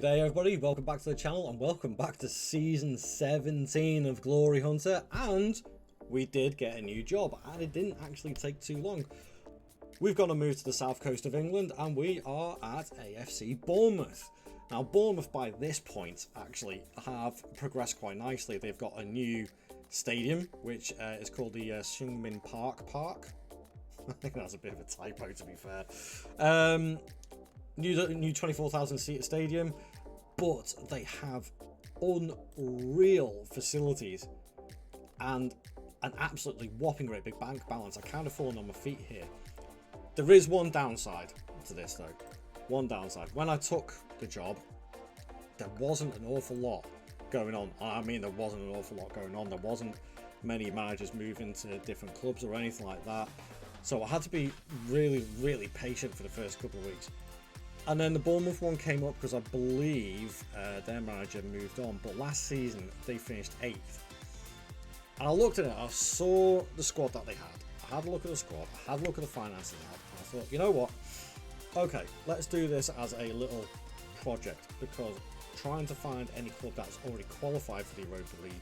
G'day everybody, welcome back to the channel and welcome back to season 17 of Glory Hunter. And we did get a new job and it didn't actually take too long. We've got to move to the south coast of England and we are at AFC Bournemouth. Now Bournemouth by this point actually have progressed quite nicely. They've got a new stadium which is called the Sungmin Park. I think that's a bit of a typo to be fair. New 24,000 seat stadium, but they have unreal facilities and an absolutely whopping great big bank balance. I kind of fallen on my feet here. There is one downside to this though. One downside. When I took the job, there wasn't an awful lot going on. I mean, there wasn't an awful lot going on. There wasn't many managers moving to different clubs or anything like that. So I had to be really patient for the first couple of weeks. And then the Bournemouth one came up because I believe their manager moved on. But last season, they finished 8th. And I looked at it, I saw the squad that they had. I had a look at the squad, I had a look at the finances they had. And I thought, you know what? Okay, let's do this as a little project. Because trying to find any club that's already qualified for the Europa League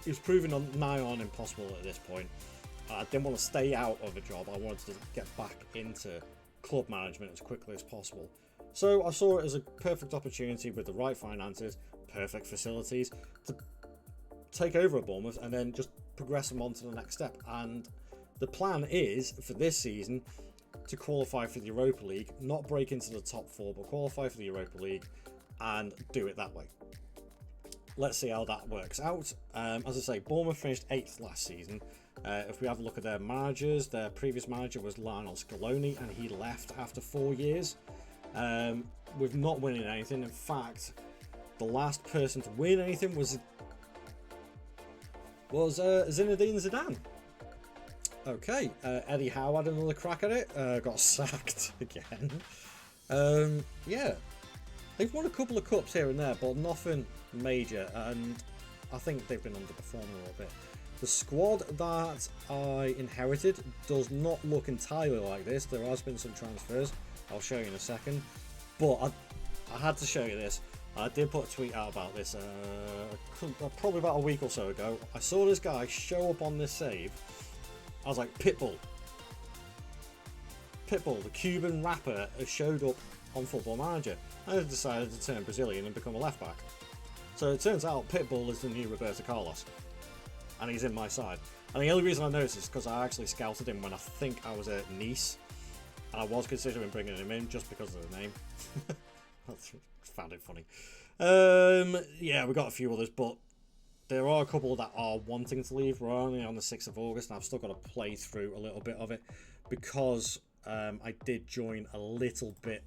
is proving nigh on impossible at this point. I didn't want to stay out of a job, I wanted to get back into club management as quickly as possible. So I saw it as a perfect opportunity with the right finances, perfect facilities to take over at Bournemouth and then just progress them on to the next step. And the plan is for this season to qualify for the Europa League, not break into the top 4 but qualify for the Europa League and do it that way. Let's see how that works out. As I say, Bournemouth finished 8th last season. If we have a look at their managers, their previous manager was Lionel Scaloni and he left after 4 years with not winning anything. In fact, the last person to win anything was Zinedine Zidane. Okay, Eddie Howe had another crack at it, got sacked again. Yeah, they've won a couple of cups here and there, but nothing major, and I think they've been underperforming a little bit. The squad that I inherited does not look entirely like this. There has been some transfers. I'll show you in a second. But I had to show you this. I did put a tweet out about this probably about a week or so ago. I saw this guy show up on this save. I was like, Pitbull. Pitbull, the Cuban rapper, has showed up on Football Manager. I decided to turn Brazilian and become a left back. So it turns out Pitbull is the new Roberto Carlos. And he's in my side. And the only reason I noticed is because I actually scouted him when I think I was at Nice. And I was considering bringing him in just because of the name. I found it funny. Yeah, we got a few others, but there are a couple that are wanting to leave. We're only on the 6th of August and I've still got to play through a little bit of it because I did join a little bit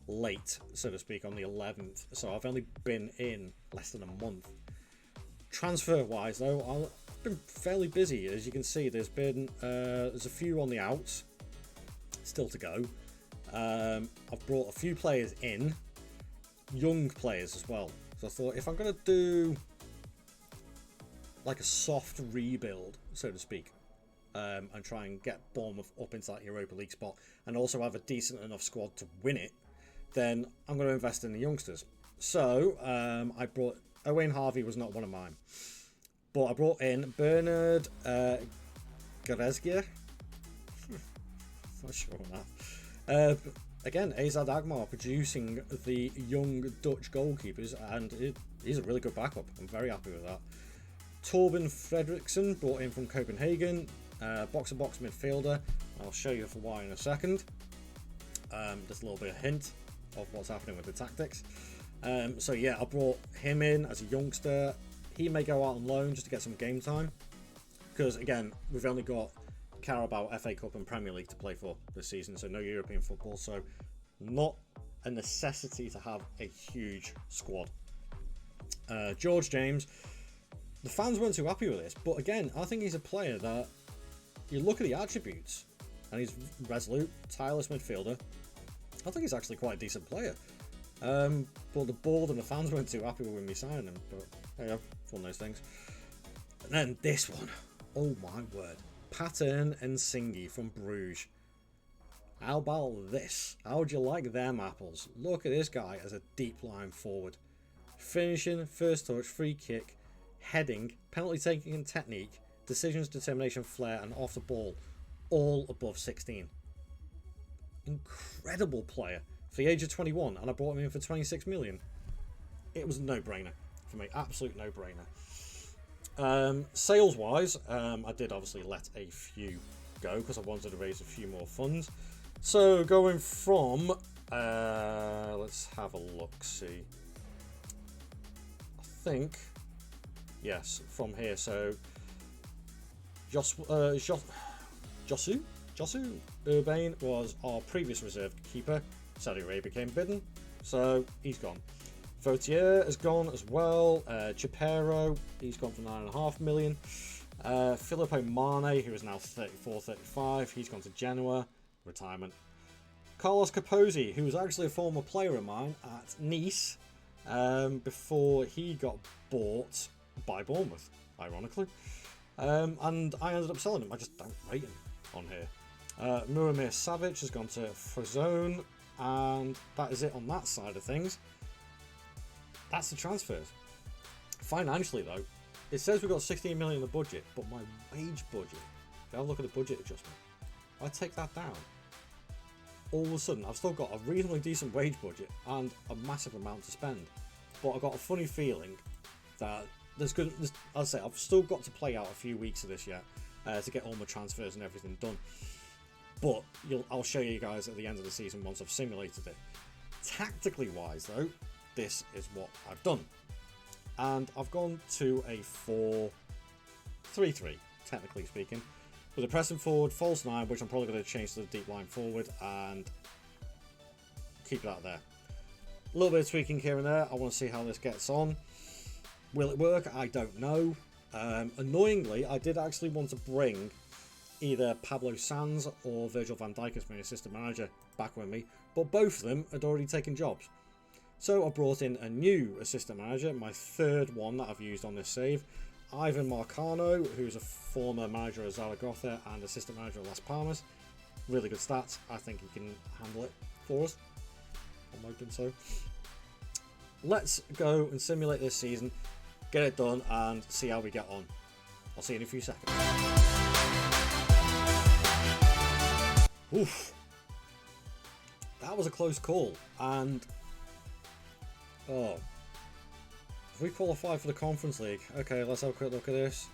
late, so to speak, on the 11th. So I've only been in less than a month. Transfer wise though, I've been fairly busy. As you can see, there's a few on the outs still to go. I've brought a few players in, young players as well. So I thought if I'm going to do like a soft rebuild, so to speak, and try and get Bournemouth up into that Europa League spot and also have a decent enough squad to win it, then I'm going to invest in the youngsters. So I brought Owen Harvey was not one of mine, but I brought in Bernard Garezgia. Not sure on that. Again, Azad Agmar producing the young Dutch goalkeepers, and he's a really good backup. I'm very happy with that. Torben Fredriksson brought in from Copenhagen, box-to-box midfielder. I'll show you for why in a second. Just a little bit of hint of what's happening with the tactics. So yeah, I brought him in as a youngster. He may go out on loan just to get some game time, because again, we've only got Carabao, FA Cup and Premier League to play for this season, so no European football, so not a necessity to have a huge squad. George James, the fans weren't too happy with this, but again, I think he's a player that you look at the attributes and he's resolute, tireless midfielder. I think he's actually quite a decent player. But the board and the fans weren't too happy with me signing him, but there you go, it's one of those things. And then this one, oh my word, Patern and Singy from Bruges. How about this? How do you like them apples? Look at this guy as a deep line forward. Finishing, first touch, free kick, heading, penalty taking and technique, decisions, determination, flair, and off the ball, all above 16. Incredible player for the age of 21, and I brought him in for 26 million. It was a no-brainer for me, absolute no-brainer. Sales wise, I did obviously let a few go because I wanted to raise a few more funds. So going from let's have a look, see. I think yes, from here. So Josu Urbane was our previous reserve keeper. Saudi Arabia became bidden, so he's gone. Vautier has gone as well. Chipero, he's gone for 9.5 million. Filippo Mane, who is now 34, 35, he's gone to Genoa, retirement. Carlos Capozzi, who was actually a former player of mine at Nice, before he got bought by Bournemouth, ironically. And I ended up selling him. I just don't rate him on here. Muramir Savic has gone to Frozogne, and that is it on that side of things. That's the transfers. Financially, though, it says we've got 16 million in the budget, but my wage budget, if you have a look at the budget adjustment, I take that down. All of a sudden, I've still got a reasonably decent wage budget and a massive amount to spend. But I've got a funny feeling that I'll say I've still got to play out a few weeks of this yet to get all my transfers and everything done. But I'll show you guys at the end of the season once I've simulated it. Tactically wise, though, this is what I've done. And I've gone to a 4-3-3, technically speaking, with a pressing forward, false 9, which I'm probably going to change to the deep line forward and keep it out there. A little bit of tweaking here and there. I want to see how this gets on. Will it work? I don't know. Annoyingly, I did actually want to bring either Pablo Sanz or Virgil van Dijk as my assistant manager back with me, but both of them had already taken jobs. So I brought in a new assistant manager, my third one that I've used on this save, Ivan Marcano, who's a former manager of Zaragoza and assistant manager of Las Palmas. Really good stats. I think he can handle it for us. I'm hoping so. Let's go and simulate this season, get it done, and see how we get on. I'll see you in a few seconds. Oof. That was a close call, and oh, if we qualify for the Conference League, okay, let's have a quick look at this.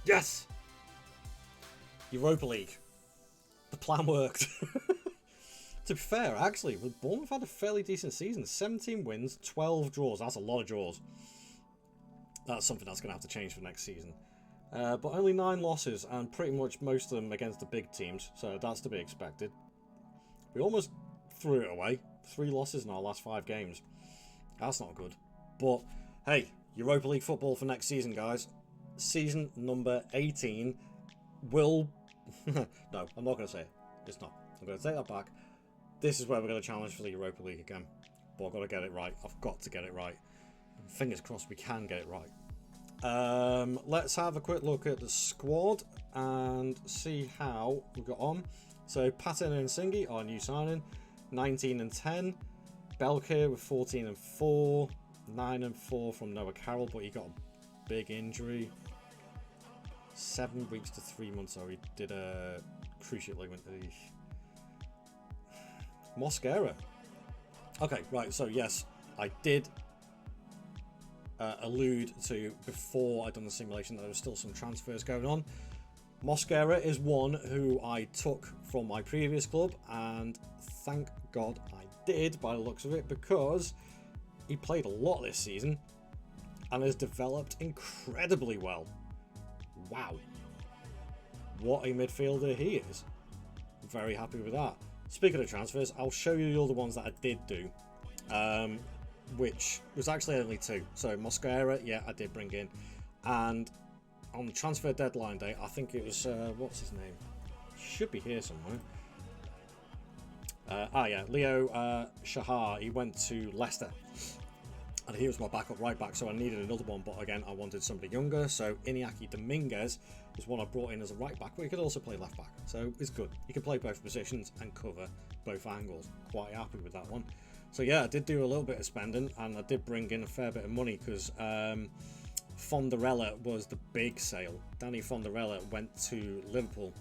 Yes! Europa League. The plan worked. To be fair, actually, Bournemouth had a fairly decent season. 17 wins, 12 draws. That's a lot of draws. That's something that's going to have to change for next season. But only 9 losses, and pretty much most of them against the big teams, so that's to be expected. We almost threw it away. 3 losses in our last 5 games. That's not good. But, hey, Europa League football for next season, guys. Season number 18 will... No, I'm not going to say it. It's not. I'm going to take that back. This is where we're going to challenge for the Europa League again. But I've got to get it right. I've got to get it right. Fingers crossed we can get it right. Let's have a quick look at the squad and see how we got on. So, Patton and Singi, our new signing, 19 and 10. Belkir with 14 and 4. 9 and 4 from Noah Carroll, but he got a big injury. 7 weeks to 3 months, so he did a cruciate ligament. Mosquera. Okay, right, so yes, I did allude to before I'd done the simulation that there was still some transfers going on. Mosquera is one who I took from my previous club, and thank God I did by the looks of it, because he played a lot this season and has developed incredibly well. Wow. What a midfielder he is. Very happy with that. Speaking of transfers, I'll show you the other ones that I did do, which was actually only 2. So Mosquera, yeah, I did bring in. And on the transfer deadline day, I think it was, what's his name? Should be here somewhere. Yeah, Leo Shahar, he went to Leicester. and he was my backup right back, so I needed another one, but again, I wanted somebody younger, so Iñaki Dominguez is one I brought in as a right back, but he could also play left back, so it's good. He can play both positions and cover both angles. Quite happy with that one. So yeah, I did do a little bit of spending, and I did bring in a fair bit of money, because Fonderella was the big sale. Danny Fonderella went to Liverpool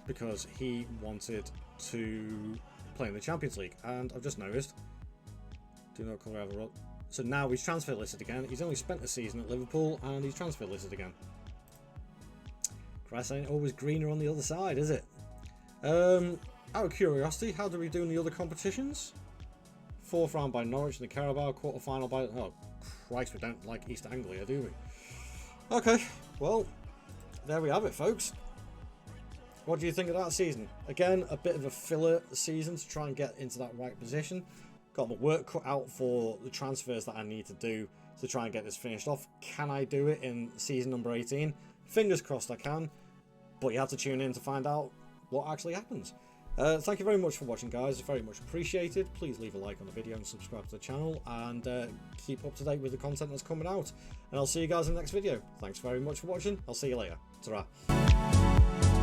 because he wanted to play in the Champions League, and I've just noticed, do not cover ever up. So now he's transfer listed again. He's only spent a season at Liverpool and he's transfer listed again. Grass ain't always greener on the other side, is it? Out of curiosity, how do we do in the other competitions? 4th round by Norwich in the Carabao, quarter final by... Oh, Christ, we don't like East Anglia, do we? Okay, well, there we have it, folks. What do you think of that season? Again, a bit of a filler season to try and get into that right position. Got my work cut out for the transfers that I need to do to try and get this finished off. Can I do it in season number 18? Fingers crossed I can, but you have to tune in to find out what actually happens. Thank you very much for watching, guys. Very much appreciated. Please leave a like on the video and subscribe to the channel, and keep up to date with the content that's coming out. And I'll see you guys in the next video. Thanks very much for watching. I'll see you later. Ta-ra.